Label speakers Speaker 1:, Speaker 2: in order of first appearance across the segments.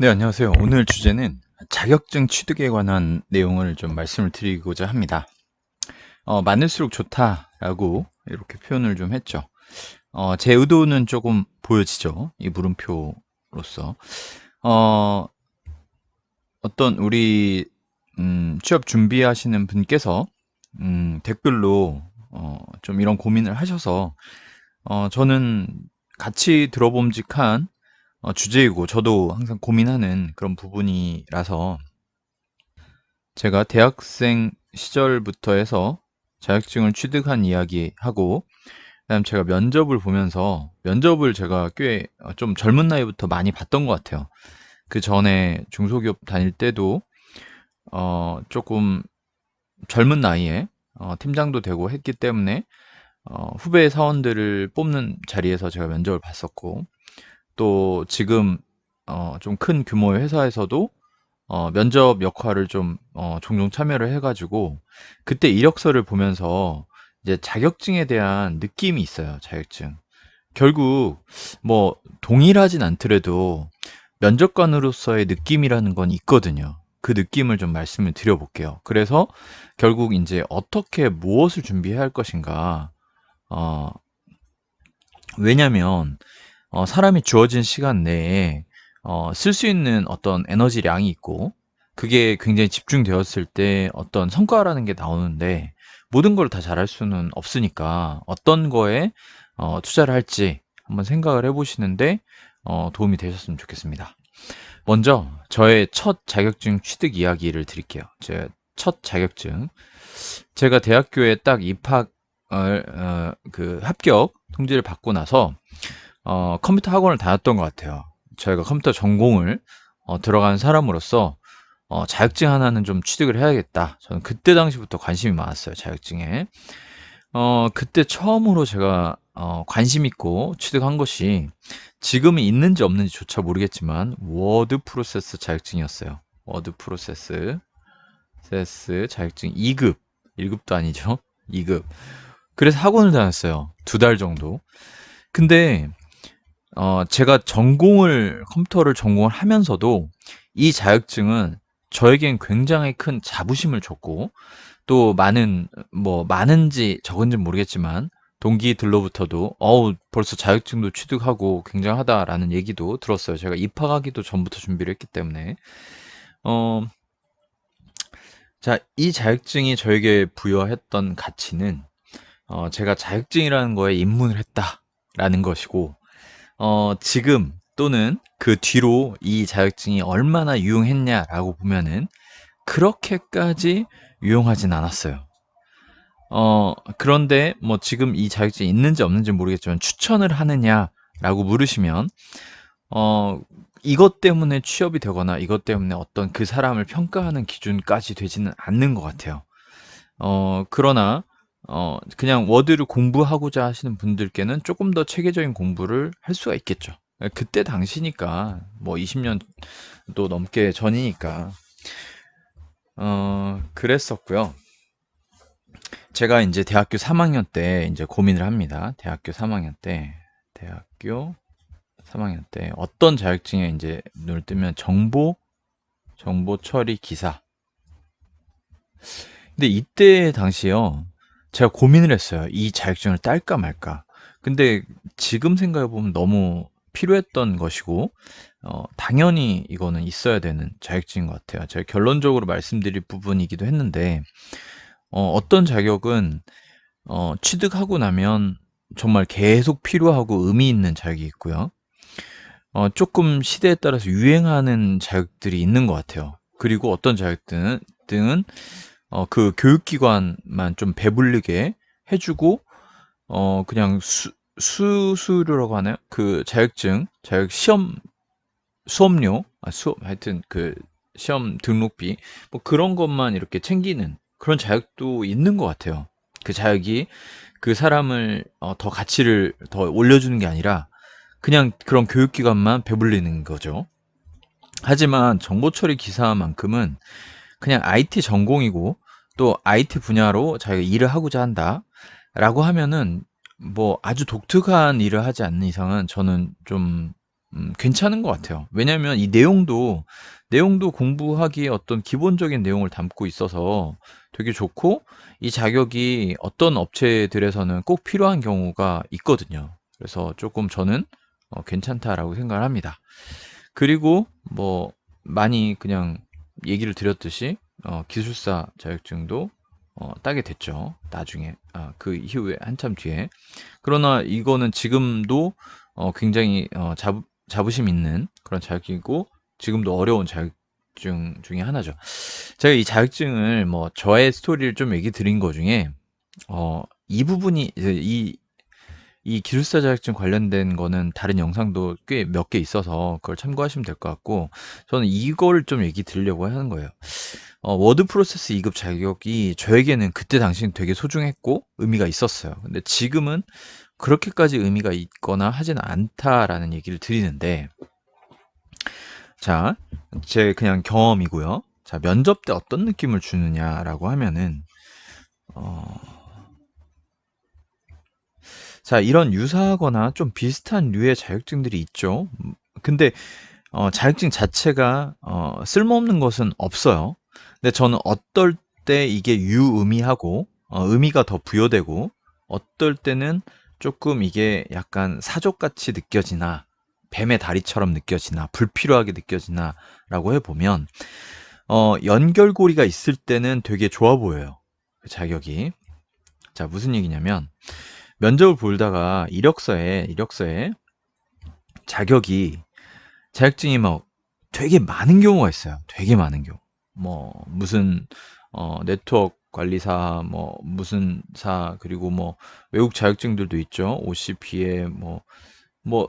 Speaker 1: 네, 안녕하세요. 오늘 주제는 자격증 취득에 관한 내용을 좀 말씀을 드리고자 합니다. 많을수록 좋다라고 이렇게 표현을 좀 했죠. 제 의도는 조금 보여지죠. 이 물음표로서. 어, 어떤 우리 취업 준비하시는 분께서 댓글로 좀 이런 고민을 하셔서 저는 같이 들어봄직한 주제이고 저도 항상 고민하는 그런 부분이라서 제가 대학생 시절부터 해서 자격증을 취득한 이야기하고 그다음 제가 면접을 보면서 면접을 제가 꽤 좀 젊은 나이부터 많이 봤던 것 같아요. 그 전에 중소기업 다닐 때도 조금 젊은 나이에 팀장도 되고 했기 때문에 후배 사원들을 뽑는 자리에서 제가 면접을 봤었고 또 지금 좀 큰 규모의 회사에서도 면접 역할을 좀 종종 참여를 해가지고 그때 이력서를 보면서 이제 자격증에 대한 느낌이 있어요. 자격증. 결국 뭐 동일하진 않더라도 면접관으로서의 느낌이라는 건 있거든요. 그 느낌을 좀 말씀을 드려볼게요. 그래서 결국 이제 어떻게 무엇을 준비해야 할 것인가. 어, 왜냐면 사람이 주어진 시간 내에 쓸 수 있는 어떤 에너지량이 있고 그게 굉장히 집중되었을 때 어떤 성과라는 게 나오는데 모든 걸 다 잘할 수는 없으니까 어떤 거에 투자를 할지 한번 생각을 해보시는데 도움이 되셨으면 좋겠습니다. 먼저 저의 첫 자격증 취득 이야기를 드릴게요. 제 첫 자격증. 제가 대학교에 딱 그 합격 통지를 받고 나서 컴퓨터 학원을 다녔던 것 같아요. 저희가 컴퓨터 전공을 들어간 사람으로서 자격증 하나는 좀 취득을 해야겠다. 저는 그때 당시부터 관심이 많았어요, 자격증에. 그때 처음으로 제가 관심 있고 취득한 것이 지금은 있는지 없는지조차 모르겠지만 워드 프로세스 자격증이었어요. 워드 프로세스 자격증 2급, 1급도 아니죠. 2급. 그래서 학원을 다녔어요. 2달 정도. 근데 제가 컴퓨터를 전공을 하면서도 이 자격증은 저에겐 굉장히 큰 자부심을 줬고, 또 많은지 적은지 모르겠지만, 동기들로부터도, 벌써 자격증도 취득하고 굉장하다라는 얘기도 들었어요. 제가 입학하기도 전부터 준비를 했기 때문에. 어, 자, 이 자격증이 저에게 부여했던 가치는, 제가 자격증이라는 거에 입문을 했다라는 것이고, 지금 또는 그 뒤로 이 자격증이 얼마나 유용했냐라고 보면은 그렇게까지 유용하진 않았어요. 그런데 뭐 지금 이 자격증이 있는지 없는지 모르겠지만 추천을 하느냐라고 물으시면, 어, 이것 때문에 취업이 되거나 이것 때문에 어떤 그 사람을 평가하는 기준까지 되지는 않는 것 같아요. 그러나, 그냥 워드를 공부하고자 하시는 분들께는 조금 더 체계적인 공부를 할 수가 있겠죠. 그때 당시니까, 뭐 20년도 넘게 전이니까, 그랬었고요. 제가 이제 대학교 3학년 때 이제 고민을 합니다. 대학교 3학년 때 어떤 자격증에 이제 눈을 뜨면 정보 처리 기사. 근데 이때 당시요, 제가 고민을 했어요. 이 자격증을 딸까 말까. 근데 지금 생각해보면 너무 필요했던 것이고, 당연히 이거는 있어야 되는 자격증인 것 같아요. 제가 결론적으로 말씀드릴 부분이기도 했는데, 어떤 자격은, 취득하고 나면 정말 계속 필요하고 의미 있는 자격이 있고요. 조금 시대에 따라서 유행하는 자격들이 있는 것 같아요. 그리고 어떤 자격증은 그 교육기관만 좀 배불리게 해주고, 그냥 수수료라고 하나요? 그 자격 시험, 수업료, 하여튼 그 시험 등록비, 뭐 그런 것만 이렇게 챙기는 그런 자격도 있는 것 같아요. 그 자격이 그 사람을 더 가치를 더 올려주는 게 아니라 그냥 그런 교육기관만 배불리는 거죠. 하지만 정보처리 기사만큼은 그냥 IT 전공이고 또 IT 분야로 자기가 일을 하고자 한다 라고 하면은 뭐 아주 독특한 일을 하지 않는 이상은 저는 좀 괜찮은 것 같아요. 왜냐면 이 내용도 공부하기에 어떤 기본적인 내용을 담고 있어서 되게 좋고, 이 자격이 어떤 업체들에서는 꼭 필요한 경우가 있거든요. 그래서 조금 저는 괜찮다라고 생각을 합니다. 그리고 뭐 많이 그냥 얘기를 드렸듯이 기술사 자격증도 따게 됐죠. 나중에 그 이후에 한참 뒤에. 그러나 이거는 지금도 굉장히 자부심 있는 그런 자격이고, 지금도 어려운 자격증 중에 하나죠. 제가 이 자격증을 뭐 저의 스토리를 좀 얘기 드린 거 중에 이 부분이 이제 이 기술사 자격증 관련된 거는 다른 영상도 꽤 몇 개 있어서 그걸 참고하시면 될 것 같고, 저는 이걸 좀 얘기 드리려고 하는 거예요. 워드 프로세스 2급 자격이 저에게는 그때 당시엔 되게 소중했고 의미가 있었어요. 근데 지금은 그렇게까지 의미가 있거나 하지는 않다라는 얘기를 드리는데, 자, 제 그냥 경험이고요. 자, 면접 때 어떤 느낌을 주느냐라고 하면은, 자, 이런 유사하거나 좀 비슷한 류의 자격증들이 있죠. 근데 자격증 자체가 쓸모없는 것은 없어요. 근데 저는 어떨 때 이게 유의미하고 의미가 더 부여되고, 어떨 때는 조금 이게 약간 사족같이 느껴지나, 뱀의 다리처럼 느껴지나, 불필요하게 느껴지나 라고 해보면, 연결고리가 있을 때는 되게 좋아 보여요. 그 자격이. 자, 무슨 얘기냐면, 면접을 보다가 이력서에 자격이 자격증이 막 되게 많은 경우가 있어요. 되게 많은 경우. 뭐 무슨 네트워크 관리사, 뭐 무슨 사, 그리고 뭐 외국 자격증들도 있죠. OCP에 뭐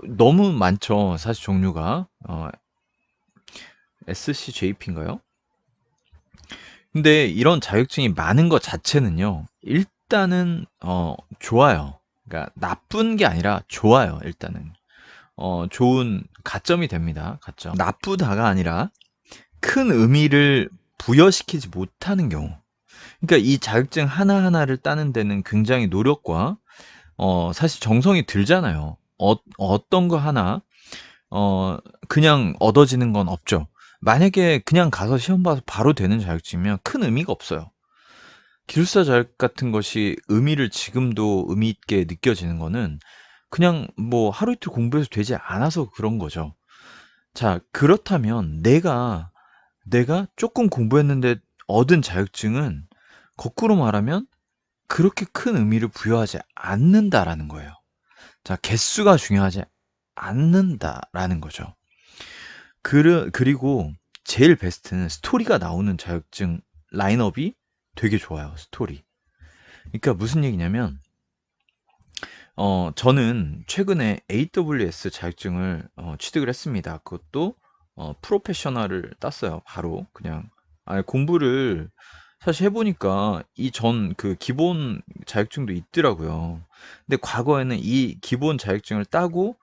Speaker 1: 너무 많죠. 사실 종류가 SCJP인가요? 근데 이런 자격증이 많은 것 자체는요, 일단은 좋아요. 그러니까 나쁜 게 아니라 좋아요. 일단은 좋은 가점이 됩니다. 가점. 나쁘다가 아니라 큰 의미를 부여시키지 못하는 경우. 그러니까 이 자격증 하나하나를 따는 데는 굉장히 노력과 사실 정성이 들잖아요. 어떤 거 하나 그냥 얻어지는 건 없죠. 만약에 그냥 가서 시험 봐서 바로 되는 자격증이면 큰 의미가 없어요. 기술사 자격 같은 것이 의미를 지금도 의미 있게 느껴지는 거는 그냥 뭐 하루 이틀 공부해서 되지 않아서 그런 거죠. 자, 그렇다면 내가 조금 공부했는데 얻은 자격증은 거꾸로 말하면 그렇게 큰 의미를 부여하지 않는다라는 거예요. 자, 개수가 중요하지 않는다라는 거죠. 그리고 제일 베스트는 스토리가 나오는 자격증 라인업이 되게 좋아요. 스토리. 그러니까 무슨 얘기냐면, 저는 최근에 AWS 자격증을 취득을 했습니다. 그것도 프로페셔널을 땄어요. 바로 그냥 공부를 사실 해보니까 이 전 그 기본 자격증도 있더라고요. 근데 과거에는 이 기본 자격증을 따고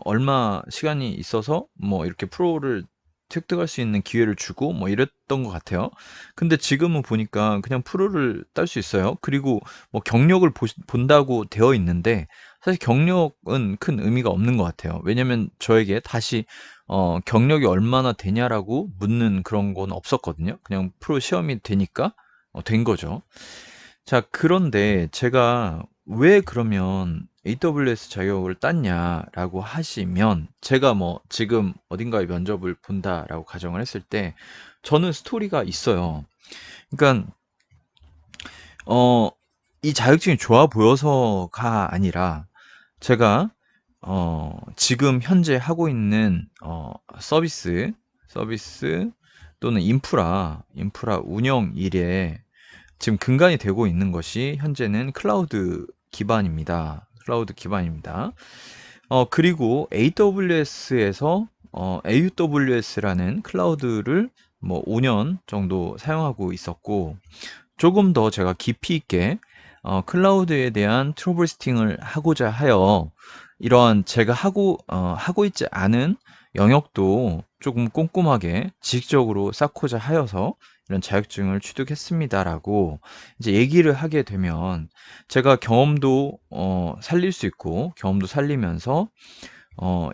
Speaker 1: 얼마 시간이 있어서 뭐 이렇게 프로를 획득할 수 있는 기회를 주고 뭐 이랬던 것 같아요. 근데 지금은 보니까 그냥 프로를 딸 수 있어요. 그리고 뭐 경력을 본다고 되어 있는데, 사실 경력은 큰 의미가 없는 것 같아요. 왜냐면 저에게 다시 경력이 얼마나 되냐라고 묻는 그런 건 없었거든요. 그냥 프로 시험이 되니까 된 거죠. 자, 그런데 제가 왜 그러면 AWS 자격을 땄냐라고 하시면, 제가 뭐 지금 어딘가에 면접을 본다라고 가정을 했을 때 저는 스토리가 있어요. 그러니까 어, 이 자격증이 좋아 보여서가 아니라, 제가 지금 현재 하고 있는 서비스 또는 인프라 운영 일에 지금 근간이 되고 있는 것이 현재는 클라우드 기반입니다. 클라우드 기반입니다. 그리고 AWS에서 AWS라는 클라우드를 뭐 5년 정도 사용하고 있었고, 조금 더 제가 깊이 있게 클라우드에 대한 트러블슈팅을 하고자 하여, 이러한 제가 하고 있지 않은 영역도 조금 꼼꼼하게 지식적으로 쌓고자 하여서 이런 자격증을 취득했습니다라고 이제 얘기를 하게 되면, 제가 경험도 살릴 수 있고, 경험도 살리면서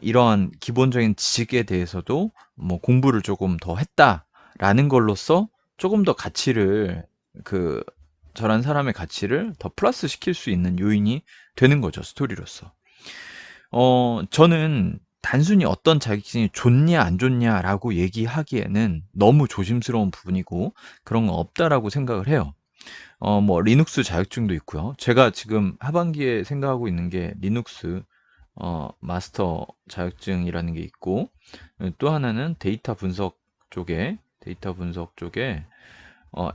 Speaker 1: 이러한 기본적인 지식에 대해서도 뭐 공부를 조금 더 했다라는 걸로써 조금 더 가치를 그 저런 사람의 가치를 더 플러스 시킬 수 있는 요인이 되는 거죠, 스토리로서. 저는 단순히 어떤 자격증이 좋냐 안 좋냐라고 얘기하기에는 너무 조심스러운 부분이고 그런 건 없다라고 생각을 해요. 뭐 리눅스 자격증도 있고요. 제가 지금 하반기에 생각하고 있는 게 리눅스 마스터 자격증이라는 게 있고, 또 하나는 데이터 분석 쪽에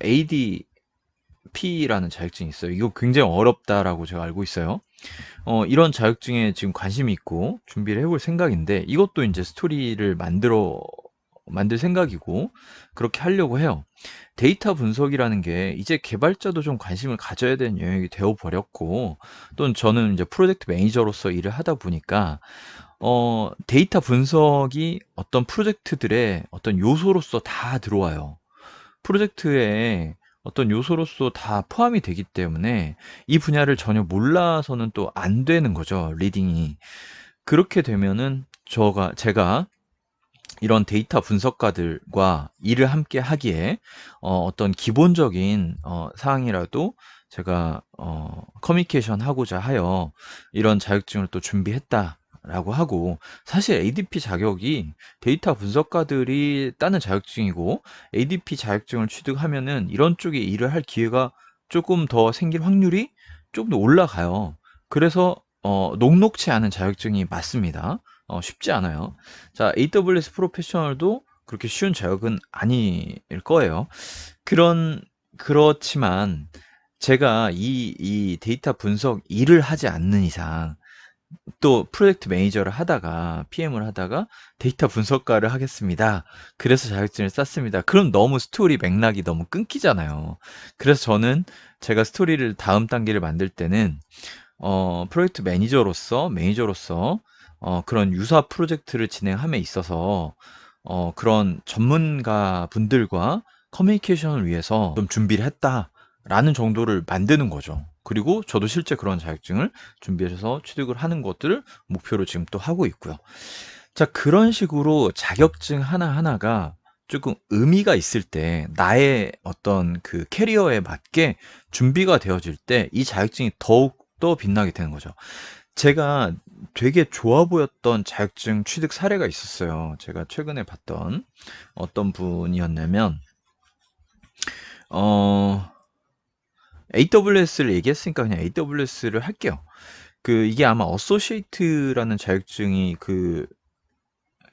Speaker 1: ADP라는 자격증이 있어요. 이거 굉장히 어렵다라고 제가 알고 있어요. 이런 자격증에 지금 관심이 있고 준비를 해볼 생각인데, 이것도 이제 스토리를 만들 생각이고, 그렇게 하려고 해요. 데이터 분석이라는 게 이제 개발자도 좀 관심을 가져야 되는 영역이 되어 버렸고, 또는 저는 이제 프로젝트 매니저로서 일을 하다 보니까, 데이터 분석이 어떤 프로젝트들의 어떤 요소로서 다 들어와요. 프로젝트에 어떤 요소로서 다 포함이 되기 때문에 이 분야를 전혀 몰라서는 또 안 되는 거죠, 리딩이. 그렇게 되면은 제가 이런 데이터 분석가들과 일을 함께 하기에 어떤 기본적인 사항이라도 제가 커뮤니케이션 하고자 하여 이런 자격증을 또 준비했다라고 하고, 사실 ADP 자격이 데이터 분석가들이 따는 자격증이고, ADP 자격증을 취득하면은 이런 쪽에 일을 할 기회가 조금 더 생길 확률이 조금 더 올라가요. 그래서 녹록치 않은 자격증이 맞습니다. 쉽지 않아요. 자, AWS 프로페셔널도 그렇게 쉬운 자격은 아닐 거예요. 그런 그렇지만 제가 이 데이터 분석 일을 하지 않는 이상, 또 프로젝트 매니저를 하다가 PM을 하다가 데이터 분석가를 하겠습니다. 그래서 자격증을 땄습니다. 그럼 너무 스토리 맥락이 너무 끊기잖아요. 그래서 저는 제가 스토리를 다음 단계를 만들 때는 프로젝트 매니저로서 그런 유사 프로젝트를 진행함에 있어서 그런 전문가 분들과 커뮤니케이션을 위해서 좀 준비를 했다라는 정도를 만드는 거죠. 그리고 저도 실제 그런 자격증을 준비해서 취득을 하는 것들을 목표로 지금 또 하고 있고요. 자, 그런 식으로 자격증 하나하나가 조금 의미가 있을 때, 나의 어떤 그 캐리어에 맞게 준비가 되어질 때 이 자격증이 더욱더 빛나게 되는 거죠. 제가 되게 좋아 보였던 자격증 취득 사례가 있었어요. 제가 최근에 봤던 어떤 분이었냐면, 어, AWS를 얘기했으니까 그냥 AWS를 할게요. 이게 아마 어소시에이트라는 자격증이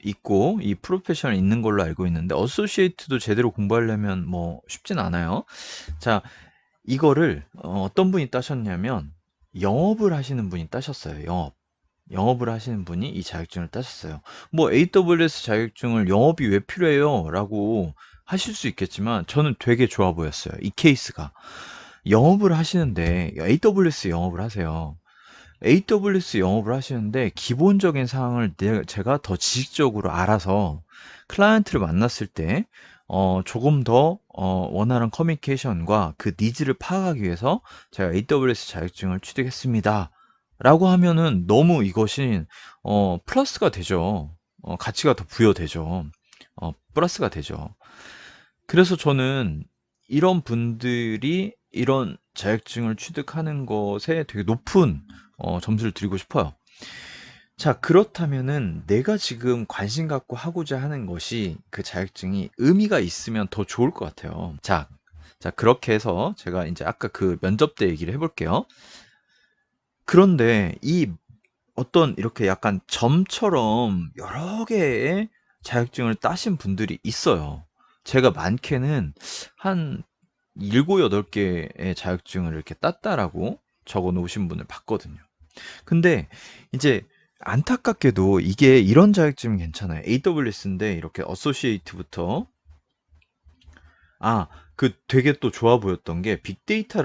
Speaker 1: 있고, 이 프로페셔널 있는 걸로 알고 있는데, 어소시에이트도 제대로 공부하려면 뭐 쉽진 않아요. 자, 이거를 어떤 분이 따셨냐면, 영업을 하시는 분이 따셨어요. 영업을 하시는 분이 이 자격증을 따셨어요. 뭐 AWS 자격증을 영업이 왜 필요해요? 라고 하실 수 있겠지만, 저는 되게 좋아 보였어요. 이 케이스가. 영업을 하시는데, AWS 영업을 하세요. AWS 영업을 하시는데 기본적인 사항을 제가 더 지식적으로 알아서 클라이언트를 만났을 때 조금 더 원활한 커뮤니케이션과 그 니즈를 파악하기 위해서 제가 AWS 자격증을 취득했습니다. 라고 하면은 너무 이것이 플러스가 되죠. 가치가 더 부여되죠. 플러스가 되죠. 그래서 저는 이런 분들이 이런 자격증을 취득하는 것에 되게 높은 점수를 드리고 싶어요. 자, 그렇다면은 내가 지금 관심 갖고 하고자 하는 것이, 그 자격증이 의미가 있으면 더 좋을 것 같아요. 자, 그렇게 해서 제가 이제 아까 그 면접 때 얘기를 해볼게요. 그런데 이 어떤 이렇게 약간 점처럼 여러 개의 자격증을 따신 분들이 있어요. 제가 많게는 한 7, 8개의 자격증을 이렇게 땄다라고 적어 놓으신 분을 봤거든요. 근데 이제 안타깝게도 이게 이런 자격증은 괜찮아요. AWS인데 이렇게 어소시에이트부터, 되게 또 좋아 보였던 게, 빅데이터에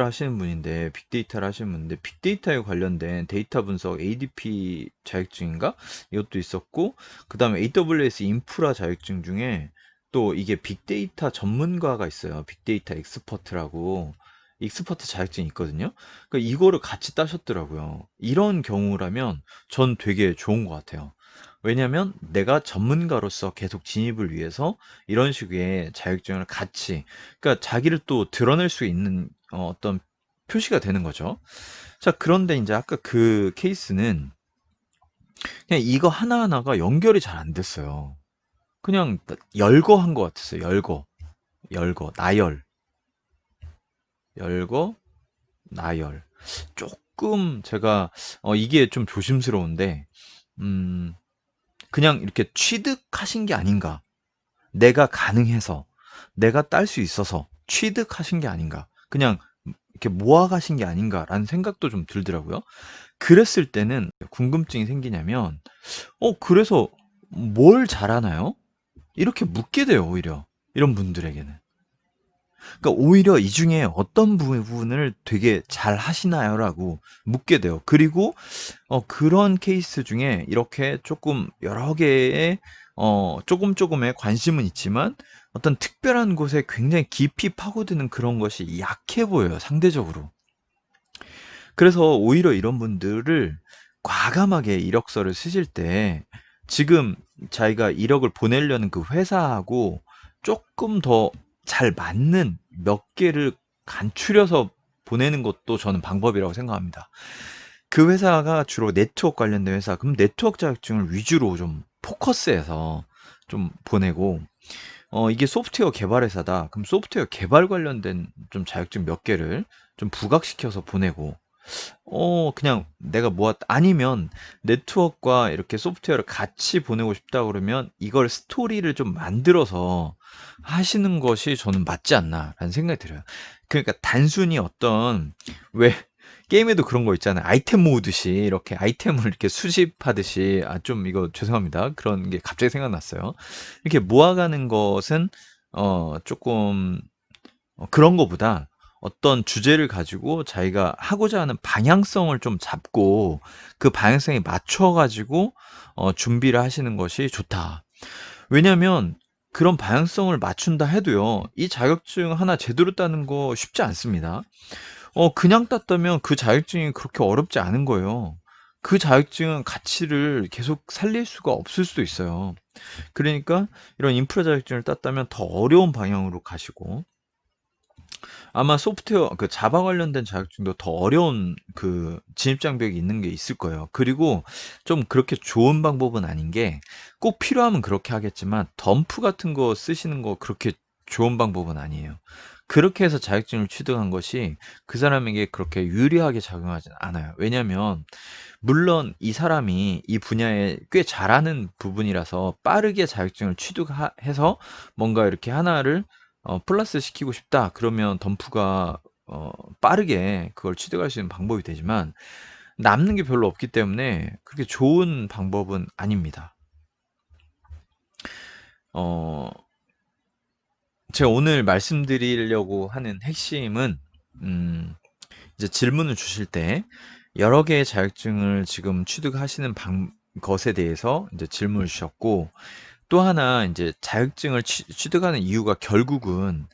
Speaker 1: 관련된 데이터 분석 ADP 자격증인가? 이것도 있었고, 그 다음에 AWS 인프라 자격증 중에 또 이게 빅데이터 전문가가 있어요. 빅데이터 엑스퍼트라고. 익스퍼트 자격증이 있거든요. 그러니까 이거를 같이 따셨더라고요. 이런 경우라면 전 되게 좋은 것 같아요. 왜냐면 내가 전문가로서 계속 진입을 위해서 이런 식의 자격증을 같이, 그러니까 자기를 또 드러낼 수 있는 어떤 표시가 되는 거죠. 자, 그런데 이제 아까 그 케이스는 그냥 이거 하나하나가 연결이 잘 안 됐어요. 그냥 열거 한 것 같았어요. 열거, 열거, 나열. 조금 제가 이게 좀 조심스러운데, 음, 그냥 이렇게 취득하신 게 아닌가. 내가 가능해서, 내가 딸 수 있어서 취득하신 게 아닌가. 그냥 이렇게 모아가신 게 아닌가라는 생각도 좀 들더라고요. 그랬을 때는 궁금증이 생기냐면, 그래서 뭘 잘하나요? 이렇게 묻게 돼요, 오히려. 이런 분들에게는. 그러니까 오히려 이 중에 어떤 부분을 되게 잘 하시나요라고 묻게 돼요. 그리고 그런 케이스 중에 이렇게 조금 여러 개의 조금의 관심은 있지만 어떤 특별한 곳에 굉장히 깊이 파고드는 그런 것이 약해 보여요, 상대적으로. 그래서 오히려 이런 분들을 과감하게 이력서를 쓰실 때 지금 자기가 이력을 보내려는 그 회사하고 조금 더 잘 맞는 몇 개를 간추려서 보내는 것도 저는 방법이라고 생각합니다. 그 회사가 주로 네트워크 관련된 회사, 그럼 네트워크 자격증을 위주로 좀 포커스해서 좀 보내고, 이게 소프트웨어 개발 회사다. 그럼 소프트웨어 개발 관련된 좀 자격증 몇 개를 좀 부각시켜서 보내고, 그냥 내가 모았다. 아니면 네트워크와 이렇게 소프트웨어를 같이 보내고 싶다 그러면 이걸 스토리를 좀 만들어서 하시는 것이 저는 맞지 않나라는 생각이 들어요. 그러니까 단순히 어떤, 왜 게임에도 그런 거 있잖아요. 아이템 모으듯이 이렇게 아이템을 이렇게 수집하듯이, 좀 이거 죄송합니다. 그런 게 갑자기 생각났어요. 이렇게 모아가는 것은 조금 그런 거보다 어떤 주제를 가지고 자기가 하고자 하는 방향성을 좀 잡고 그 방향성에 맞춰 가지고 준비를 하시는 것이 좋다. 왜냐면 그런 방향성을 맞춘다 해도요, 이 자격증 하나 제대로 따는 거 쉽지 않습니다. 그냥 땄다면 그 자격증이 그렇게 어렵지 않은 거예요. 그 자격증은 가치를 계속 살릴 수가 없을 수도 있어요. 그러니까 이런 인프라 자격증을 땄다면 더 어려운 방향으로 가시고, 아마 소프트웨어 그 자바 관련된 자격증도 더 어려운 그 진입 장벽이 있는 게 있을 거예요. 그리고 좀 그렇게 좋은 방법은 아닌 게, 꼭 필요하면 그렇게 하겠지만 덤프 같은 거 쓰시는 거 그렇게 좋은 방법은 아니에요. 그렇게 해서 자격증을 취득한 것이 그 사람에게 그렇게 유리하게 작용하진 않아요. 왜냐면 물론 이 사람이 이 분야에 꽤 잘하는 부분이라서 빠르게 자격증을 취득해서 뭔가 이렇게 하나를 플러스 시키고 싶다. 그러면 덤프가 빠르게 그걸 취득할 수 있는 방법이 되지만 남는 게 별로 없기 때문에 그렇게 좋은 방법은 아닙니다. 어, 제가 오늘 말씀드리려고 하는 핵심은, 음, 이제 질문을 주실 때 여러 개의 자격증을 지금 취득하시는 것에 대해서 이제 질문을 주셨고, 또 하나 이제 자격증을 취득하는 이유가 결국은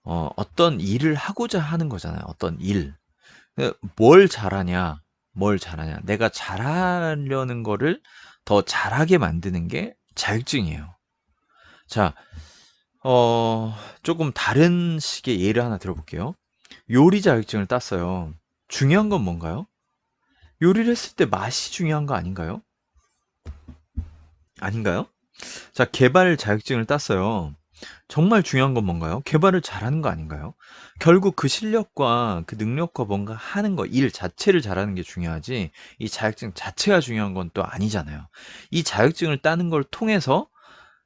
Speaker 1: 어떤 일을 하고자 하는 거잖아요. 어떤 일. 뭘 잘하냐, 뭘 잘하냐. 내가 잘하려는 거를 더 잘하게 만드는 게 자격증이에요. 자, 조금 다른 식의 예를 하나 들어볼게요. 요리 자격증을 땄어요. 중요한 건 뭔가요? 요리를 했을 때 맛이 중요한 거 아닌가요? 아닌가요? 자, 개발 자격증을 땄어요. 정말 중요한 건 뭔가요? 개발을 잘하는 거 아닌가요? 결국 그 실력과 그 능력과 뭔가 하는 거, 일 자체를 잘하는 게 중요하지, 이 자격증 자체가 중요한 건 또 아니잖아요. 이 자격증을 따는 걸 통해서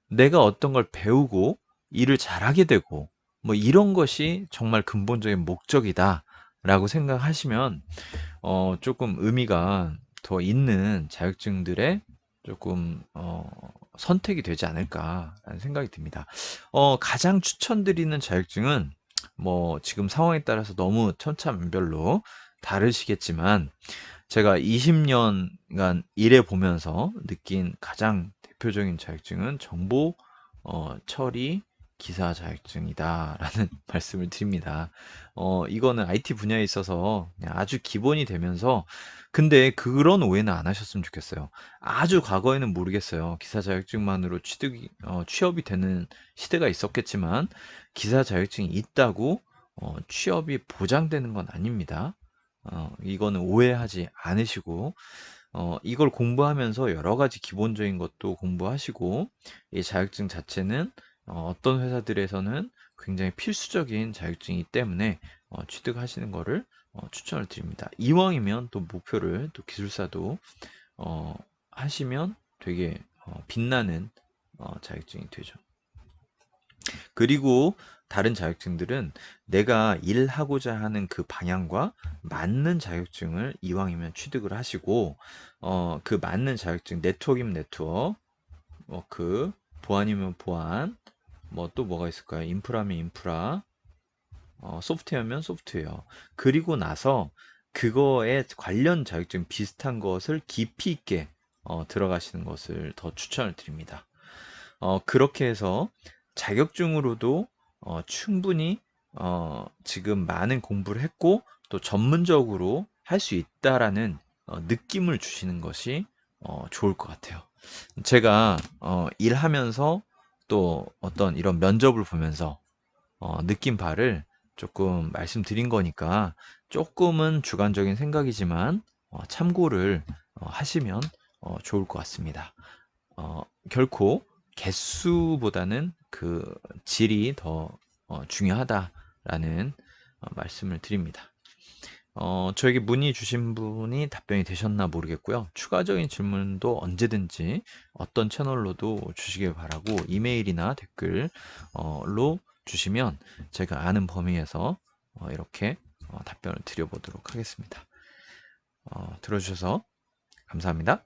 Speaker 1: 내가 어떤 걸 배우고 일을 잘하게 되고, 뭐 이런 것이 정말 근본적인 목적이다라고 생각하시면 조금 의미가 더 있는 자격증들의 조금 선택이 되지 않을까라는 생각이 듭니다. 가장 추천드리는 자격증은 뭐 지금 상황에 따라서 너무 천차만별로 다르시겠지만, 제가 20년간 일해 보면서 느낀 가장 대표적인 자격증은 정보 처리 기사 자격증이다라는 말씀을 드립니다. 이거는 IT 분야에 있어서 그냥 아주 기본이 되면서 근데 그런 오해는 안 하셨으면 좋겠어요. 아주 과거에는 모르겠어요. 기사 자격증만으로 취업이 되는 시대가 있었겠지만 기사 자격증이 있다고 취업이 보장되는 건 아닙니다. 이거는 오해하지 않으시고 이걸 공부하면서 여러 가지 기본적인 것도 공부하시고 이 자격증 자체는 어떤 회사들에서는 굉장히 필수적인 자격증이기 때문에 취득하시는 거를 추천을 드립니다. 이왕이면 또 목표를 또 기술사도 어, 하시면 되게 빛나는 자격증이 되죠. 그리고 다른 자격증들은 내가 일하고자 하는 그 방향과 맞는 자격증을 이왕이면 취득을 하시고 그 맞는 자격증 네트워크이면 네트워크, 보안이면 보안, 뭐 또 뭐가 있을까요? 인프라면 인프라, 소프트웨어면 소프트웨어. 그리고 나서 그거에 관련 자격증 비슷한 것을 깊이 있게 들어가시는 것을 더 추천을 드립니다. 그렇게 해서 자격증으로도 충분히 지금 많은 공부를 했고 또 전문적으로 할 수 있다라는 느낌을 주시는 것이 좋을 것 같아요. 제가 일하면서 또 어떤 이런 면접을 보면서 느낀 바를 조금 말씀드린 거니까 조금은 주관적인 생각이지만 참고를 하시면 좋을 것 같습니다. 결코 개수보다는 그 질이 더 중요하다라는 말씀을 드립니다. 저에게 문의 주신 분이 답변이 되셨나 모르겠고요. 추가적인 질문도 언제든지 어떤 채널로도 주시길 바라고 이메일이나 댓글로 주시면 제가 아는 범위에서 이렇게 답변을 드려보도록 하겠습니다. 들어주셔서 감사합니다.